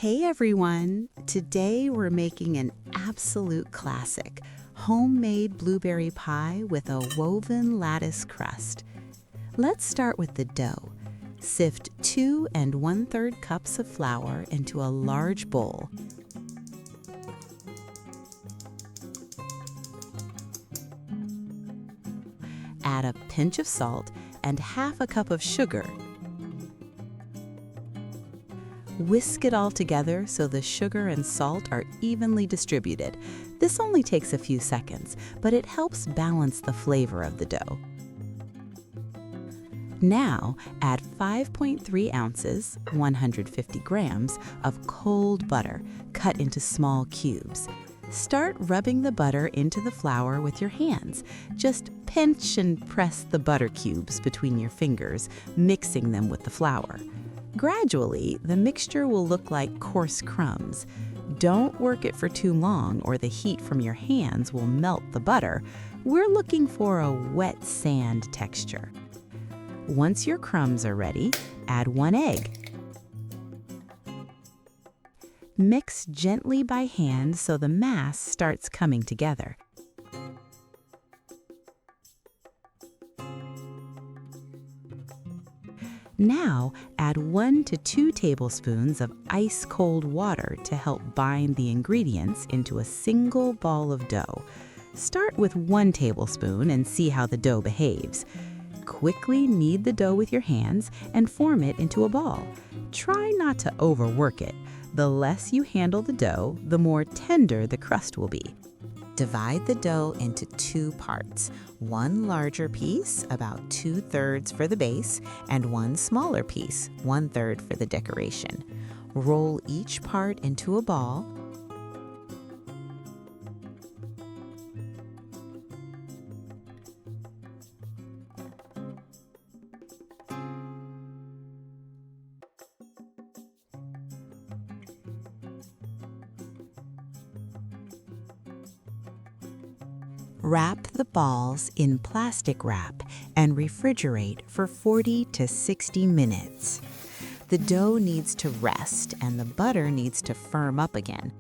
Hey everyone! Today we're making an absolute classic, homemade blueberry pie with a woven lattice crust. Let's start with the dough. Sift 2 1/3 cups of flour into a large bowl. Add a pinch of salt and half a cup of sugar. Whisk it all together so the sugar and salt are evenly distributed. This only takes a few seconds, but it helps balance the flavor of the dough. Now, add 5.3 ounces, 150 grams, of cold butter, cut into small cubes. Start rubbing the butter into the flour with your hands. Just pinch and press the butter cubes between your fingers, mixing them with the flour. Gradually, the mixture will look like coarse crumbs. Don't work it for too long or the heat from your hands will melt the butter. We're looking for a wet sand texture. Once your crumbs are ready, add 1 egg. Mix gently by hand so the mass starts coming together. Now, add 1 to 2 tablespoons of ice-cold water to help bind the ingredients into a single ball of dough. Start with 1 tablespoon and see how the dough behaves. Quickly knead the dough with your hands and form it into a ball. Try not to overwork it. The less you handle the dough, the more tender the crust will be. Divide the dough into 2 parts, 1 larger piece, about 2/3 for the base, and 1 smaller piece, 1/3 for the decoration. Roll each part into a ball. Wrap the balls in plastic wrap and refrigerate for 40 to 60 minutes. The dough needs to rest and the butter needs to firm up again.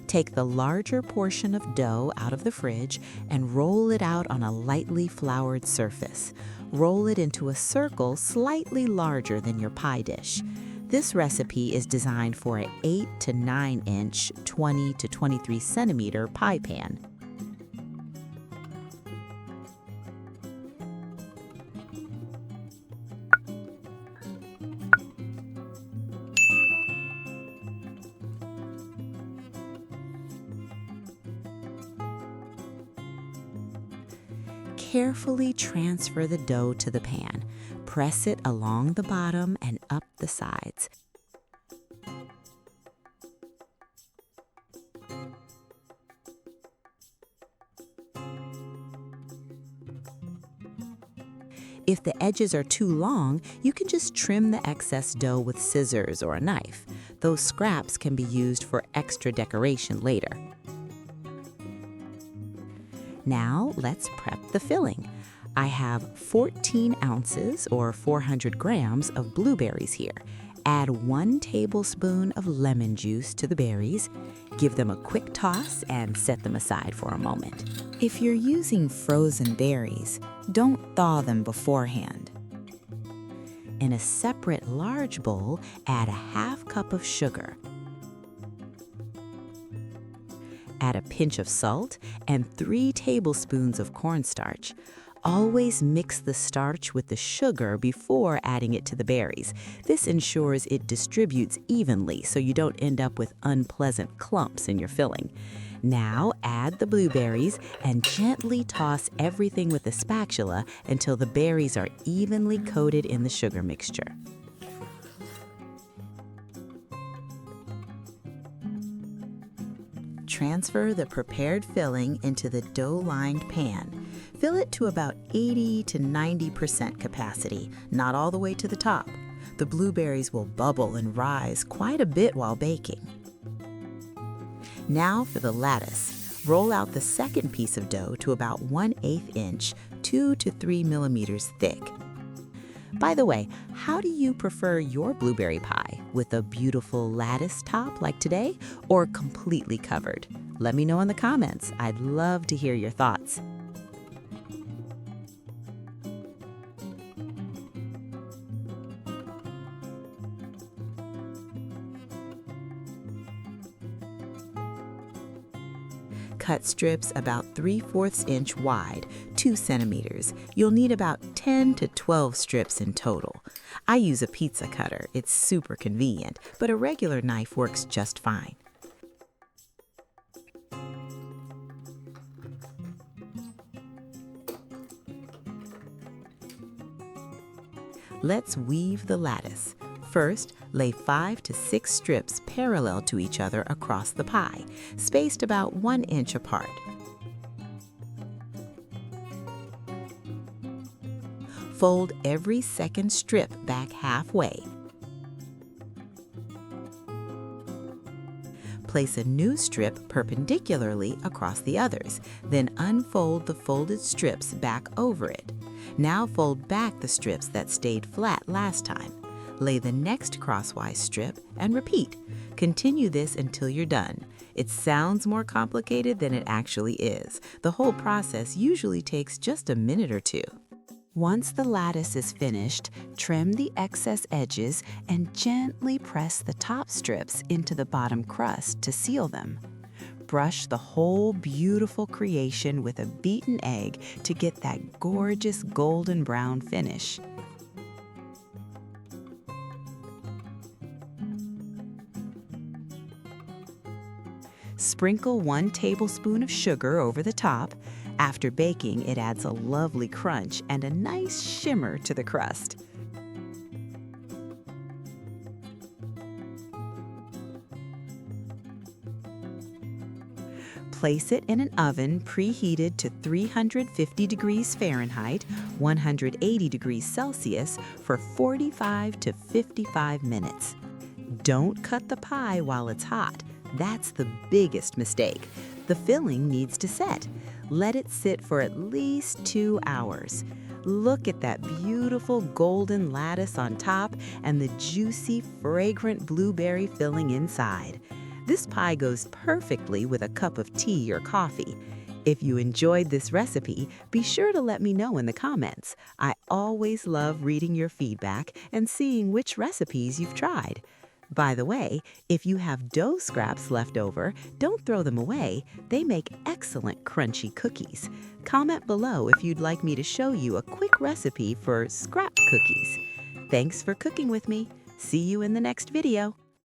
Take the larger portion of dough out of the fridge and roll it out on a lightly floured surface. Roll it into a circle slightly larger than your pie dish. This recipe is designed for an 8 to 9 inch, 20 to 23 centimeter pie pan. Carefully transfer the dough to the pan. Press it along the bottom and up the sides. If the edges are too long, you can just trim the excess dough with scissors or a knife. Those scraps can be used for extra decoration later. Now, let's prep the filling. I have 14 ounces or 400 grams of blueberries here. Add 1 tablespoon of lemon juice to the berries. Give them a quick toss and set them aside for a moment. If you're using frozen berries, don't thaw them beforehand. In a separate large bowl, add a half cup of sugar. Add a pinch of salt and 3 tablespoons of cornstarch. Always mix the starch with the sugar before adding it to the berries. This ensures it distributes evenly so you don't end up with unpleasant clumps in your filling. Now add the blueberries and gently toss everything with a spatula until the berries are evenly coated in the sugar mixture. Transfer the prepared filling into the dough-lined pan. Fill it to about 80 to 90% capacity, not all the way to the top. The blueberries will bubble and rise quite a bit while baking. Now for the lattice. Roll out the second piece of dough to about 1/8 inch, 2 to 3 millimeters thick. By the way, how do you prefer your blueberry pie? With a beautiful lattice top like today, or completely covered? Let me know in the comments. I'd love to hear your thoughts. Cut strips about 3/4 inch wide, 2 centimeters. You'll need about 10 to 12 strips in total. I use a pizza cutter. It's super convenient, but a regular knife works just fine. Let's weave the lattice. First, lay 5 to 6 strips parallel to each other across the pie, spaced about 1 inch apart. Fold every second strip back halfway. Place a new strip perpendicularly across the others, then unfold the folded strips back over it. Now fold back the strips that stayed flat last time. Lay the next crosswise strip and repeat. Continue this until you're done. It sounds more complicated than it actually is. The whole process usually takes just a minute or two. Once the lattice is finished, trim the excess edges and gently press the top strips into the bottom crust to seal them. Brush the whole beautiful creation with a beaten egg to get that gorgeous golden brown finish. Sprinkle 1 tablespoon of sugar over the top. After baking, it adds a lovely crunch and a nice shimmer to the crust. Place it in an oven preheated to 350 degrees Fahrenheit, 180 degrees Celsius for 45 to 55 minutes. Don't cut the pie while it's hot. That's the biggest mistake. The filling needs to set. Let it sit for at least 2 hours. Look at that beautiful golden lattice on top and the juicy, fragrant blueberry filling inside. This pie goes perfectly with a cup of tea or coffee. If you enjoyed this recipe, be sure to let me know in the comments. I always love reading your feedback and seeing which recipes you've tried. By the way, if you have dough scraps left over, don't throw them away. They make excellent crunchy cookies. Comment below if you'd like me to show you a quick recipe for scrap cookies. Thanks for cooking with me. See you in the next video.